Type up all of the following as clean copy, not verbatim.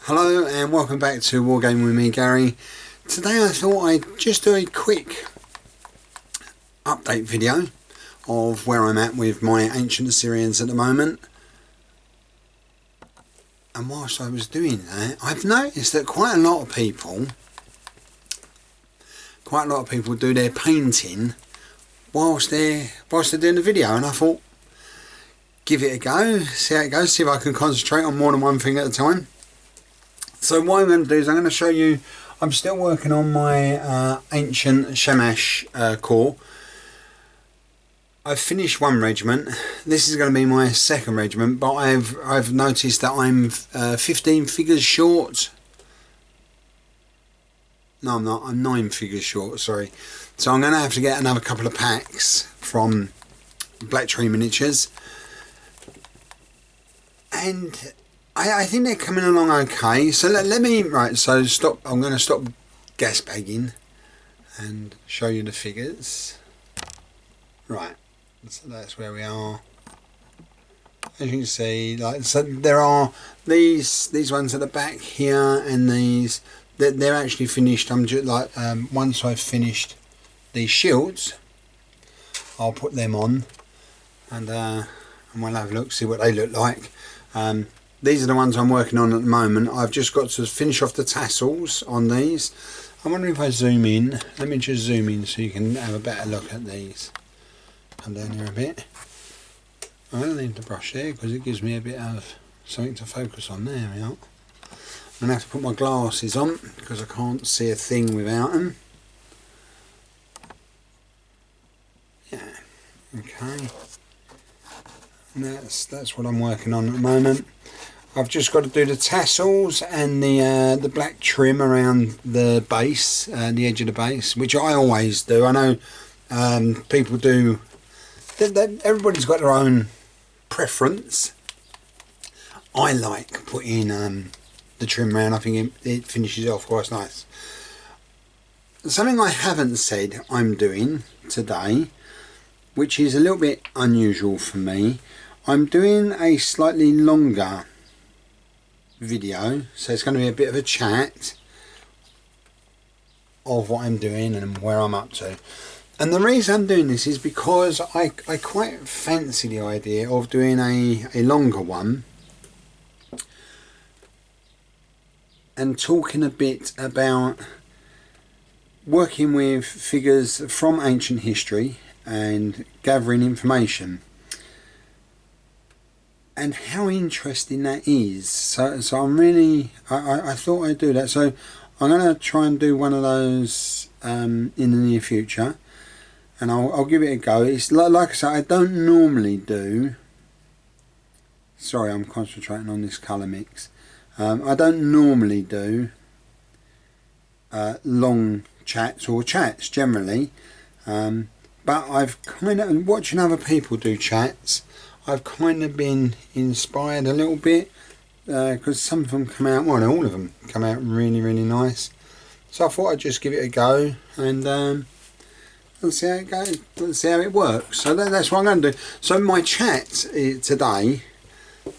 Hello and welcome back to Wargaming with me, Gary. Today I thought I'd just do a quick update video of where I'm at with my ancient Assyrians at the moment. And whilst I was doing that, I've noticed that quite a lot of people do their painting whilst they're doing the video, and I thought, give it a go, see how it goes, see if I can concentrate on more than one thing at a time. So what I'm going to do is I'm going to show you, I'm still working on my ancient Shamash corps. I've finished one regiment. This is going to be my second regiment, but I've noticed that I'm 15 figures short. No, I'm not. I'm 9 figures short, sorry. So I'm going to have to get another couple of packs from Black Tree Miniatures. And I think they're coming along okay. So let me, right, so stop. I'm going to stop gas bagging and show you the figures. Right, so that's where we are. As you can see, like, so there are these ones at the back here, and these, they're actually finished. I'm just like, once I've finished these shields, I'll put them on, and we'll have a look, see what they look like. These are the ones I'm working on at the moment. I've just got to finish off the tassels on these. I'm wondering if I zoom in. Let me just zoom in so you can have a better look at these. Come down here a bit. I don't need the brush there because it gives me a bit of something to focus on. There we are. I'm going to have to put my glasses on because I can't see a thing without them. Yeah, okay. And that's what I'm working on at the moment. I've just got to do the tassels and the black trim around the base, the edge of the base, which I always do. I know people do. Everybody's got their own preference. I like putting the trim around. I think it finishes off quite nice. Something I haven't said I'm doing today, which is a little bit unusual for me. I'm doing a slightly longer video, so it's going to be a bit of a chat of what I'm doing and where I'm up to. And the reason I'm doing this is because I quite fancy the idea of doing a longer one and talking a bit about working with figures from ancient history and gathering information, and how interesting that is. So I'm really, I thought I'd do that. So I'm going to try and do one of those in the near future, and I'll give it a go. It's like I say, I don't normally do, sorry, I'm concentrating on this colour mix. I don't normally do long chats or chats generally, but I've kind of, watching other people do chats, I've kind of been inspired a little bit because some of them come out, well, all of them come out really, really nice. So I thought I'd just give it a go and see how it goes, let's see how it works. So that's what I'm going to do. So my chat today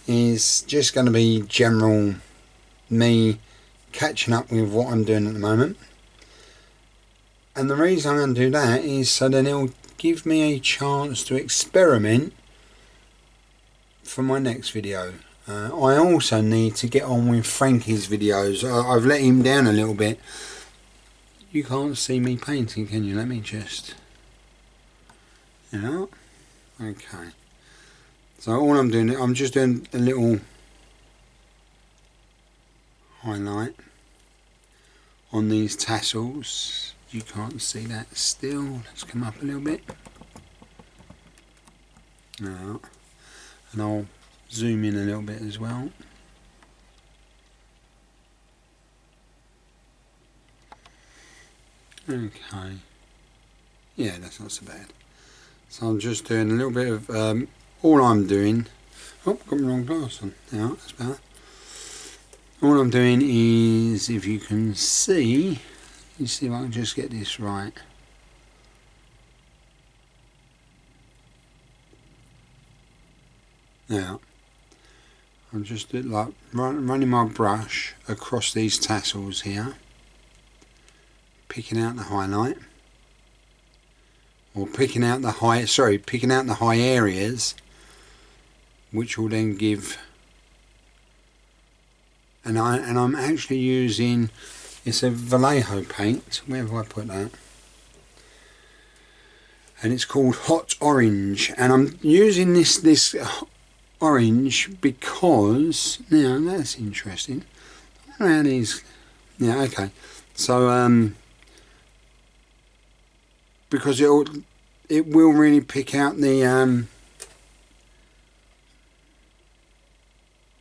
is just going to be general, me catching up with what I'm doing at the moment. And the reason I'm going to do that is so then it'll give me a chance to experiment for my next video. I also need to get on with Frankie's videos. I've let him down a little bit. You can't see me painting, can you? Let me just, you know, okay. So all I'm doing, I'm just doing a little highlight on these tassels. You can't see that still. Let's come up a little bit. Now, and I'll zoom in a little bit as well. Okay, yeah, that's not so bad. So I'm just doing a little bit of all I'm doing. Oh, got my wrong glass on. Now that's better. All I'm doing is, if you can see, you see if I can just get this right. Now I'm just like running my brush across these tassels here, picking out the highlight, or picking out the high areas, which will then give. And I'm actually using, it's a Vallejo paint. Where have I put that? And it's called Hot Orange, and I'm using this orange because, now that's interesting. I don't know how these, yeah, okay. So because it will really pick out the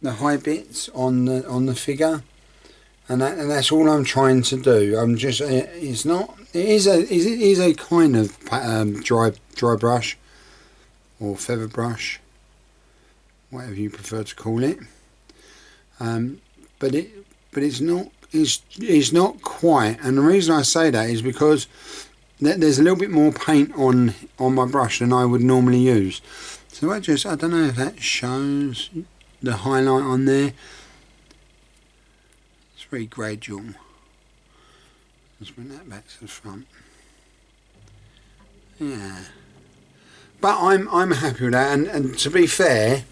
high bits on the figure, and that's all I'm trying to do. I'm just, it is a kind of dry brush or feather brush, whatever you prefer to call it, but it's not quite. And the reason I say that is because there's a little bit more paint on my brush than I would normally use. So I don't know if that shows the highlight on there. It's very gradual. Let's bring that back to the front. Yeah, but I'm happy with that, and to be fair,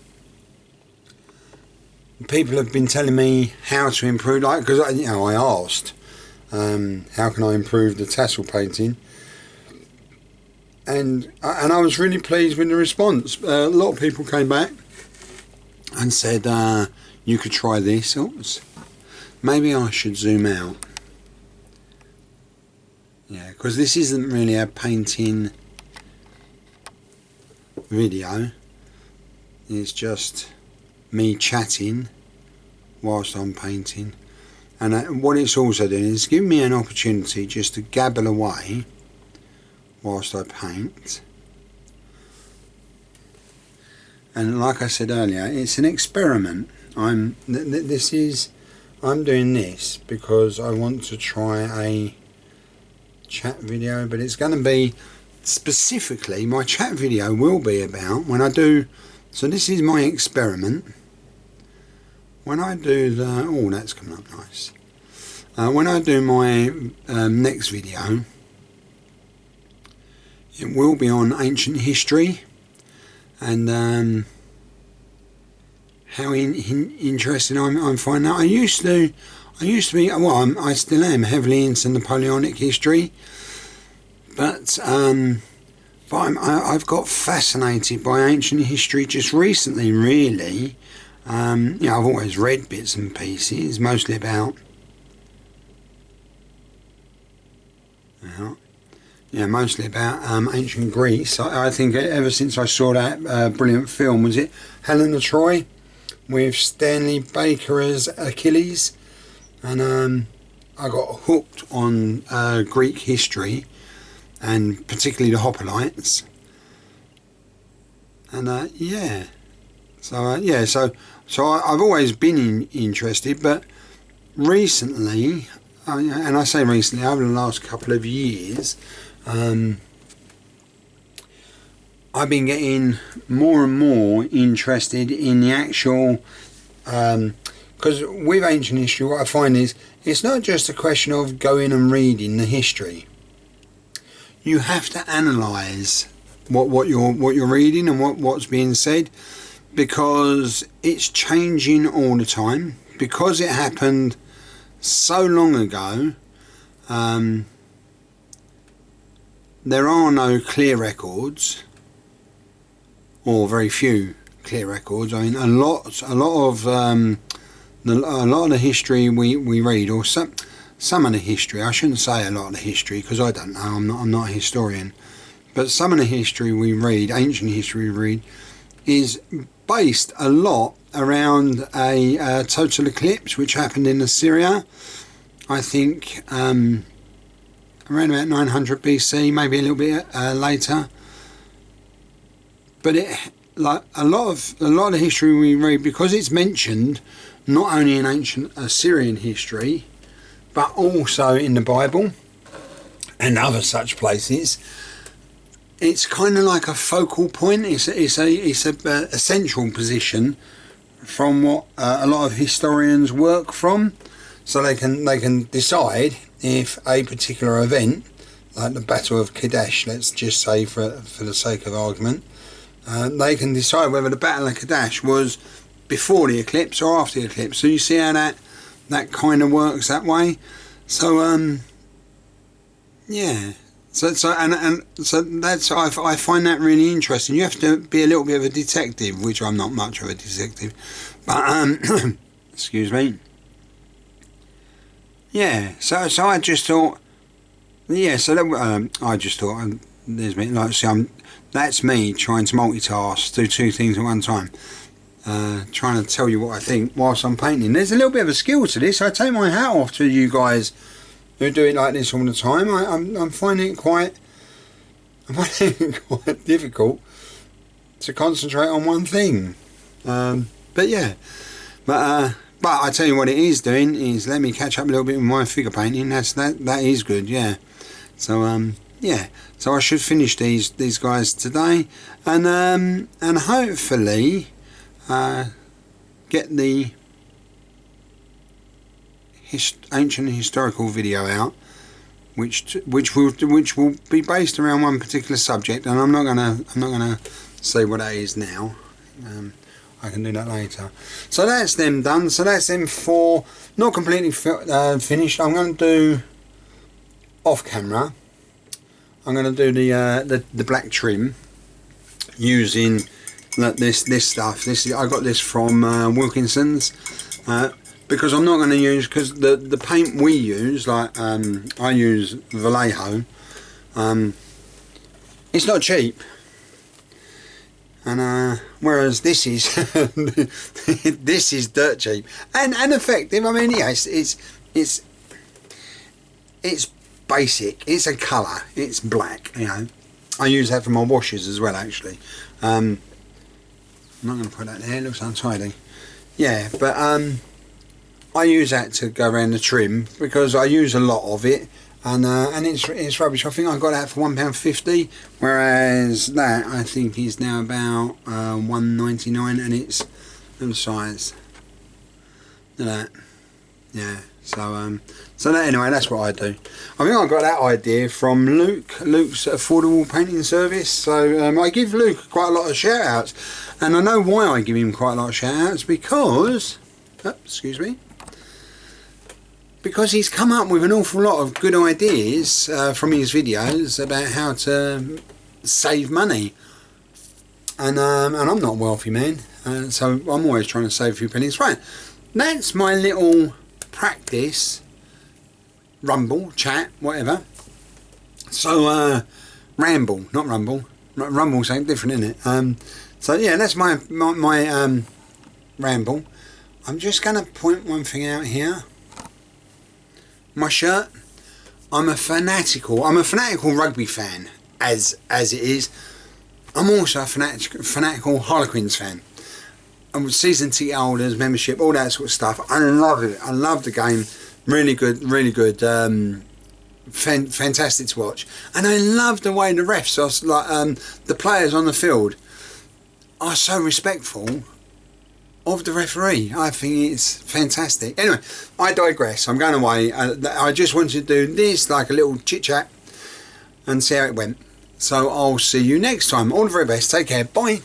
people have been telling me how to improve, like, because I asked how can I improve the tassel painting, and I was really pleased with the response. A lot of people came back and said you could try this. Oops. Maybe I should zoom out. Yeah, because this isn't really a painting video. It's just me chatting whilst I'm painting. And what it's also doing is giving me an opportunity just to gabble away whilst I paint. And like I said earlier, it's an experiment. I'm doing this because I want to try a chat video, but it's going to be specifically, my chat video will be about when I do, so this is my experiment. When I do the, oh, that's coming up nice. When I do my next video, it will be on ancient history, and how interesting I'm finding out. I used to be, well, I still am heavily into Napoleonic history, but I've got fascinated by ancient history just recently, really. I've always read bits and pieces, mostly about, ancient Greece. I think ever since I saw that brilliant film, was it Helen of Troy, with Stanley Baker as Achilles, and I got hooked on Greek history, and particularly the Hoplites, and so I've always been interested, but recently, and I say recently, over the last couple of years, I've been getting more and more interested in the actual, because with ancient history, what I find is it's not just a question of going and reading the history. You have to analyse what you're reading and what's being said, because it's changing all the time, because it happened so long ago. There are no clear records, or very few clear records. I mean, a lot of the history we read, or some of the history. I shouldn't say a lot of the history, because I don't know. I'm not a historian. But some of the history we read, ancient history we read, is based a lot around a total eclipse which happened in Assyria. I think around about 900 BC, maybe a little bit later. But a lot of the history we read, because it's mentioned not only in ancient Assyrian history, but also in the Bible and other such places, it's kind of like a focal point. It's a central position from what a lot of historians work from, so they can decide if a particular event, like the Battle of Kadesh, let's just say for the sake of argument, they can decide whether the Battle of Kadesh was before the eclipse or after the eclipse. So you see how that kind of works that way. So yeah. So that's I find that really interesting. You have to be a little bit of a detective, which I'm not much of a detective, but excuse me. Yeah. So I just thought, yeah. So that, I just thought, there's me. Like, see, that's me trying to multitask, do two things at one time. Trying to tell you what I think whilst I'm painting. There's a little bit of a skill to this. I take my hat off to you guys who do it like this all the time. I'm finding it quite difficult to concentrate on one thing. But yeah, but I tell you what it is doing is let me catch up a little bit with my figure painting. That is good. Yeah. So yeah. So I should finish these guys today, and hopefully get the ancient historical video out, which will be based around one particular subject, and I'm not gonna say what that is now. I can do that later. So that's them done. So that's them four, not completely finished. I'm going to do off camera. I'm going to do the black trim using this stuff. I got this from Wilkinson's. Because I'm not going to use, because the paint we use, like I use Vallejo, it's not cheap, and whereas this is this is dirt cheap and effective. I mean, yes, it's basic. It's a colour. It's black. You know, I use that for my washes as well. Actually, I'm not going to put that there. It looks untidy. Yeah, but I use that to go around the trim because I use a lot of it, and it's rubbish. I think I got that for £1.50, whereas that I think is now about £1.99, and it's the size. Look at that. Yeah. So that, anyway, that's what I do. I think I got that idea from Luke's Affordable Painting Service. So I give Luke quite a lot of shout outs, and I know why I give him quite a lot of shout outs, because excuse me. Because he's come up with an awful lot of good ideas from his videos about how to save money, and I'm not a wealthy man, so I'm always trying to save a few pennies. Right, that's my little practice, rumble, chat, whatever. So ramble, not rumble. Rumble's something different, isn't it? So yeah, that's my ramble. I'm just going to point one thing out here. My shirt, I'm a fanatical rugby fan, as it is. I'm also a fanatical Harlequins fan. I'm season ticket holders, membership, all that sort of stuff. I love it. I love the game. Really good. Fantastic to watch. And I love the way the refs are, like the players on the field are so respectful of the referee. I think it's fantastic. Anyway, I digress. I'm going away. I just wanted to do this, like a little chit chat, and see how it went. So I'll see you next time. All the very best. Take care. Bye.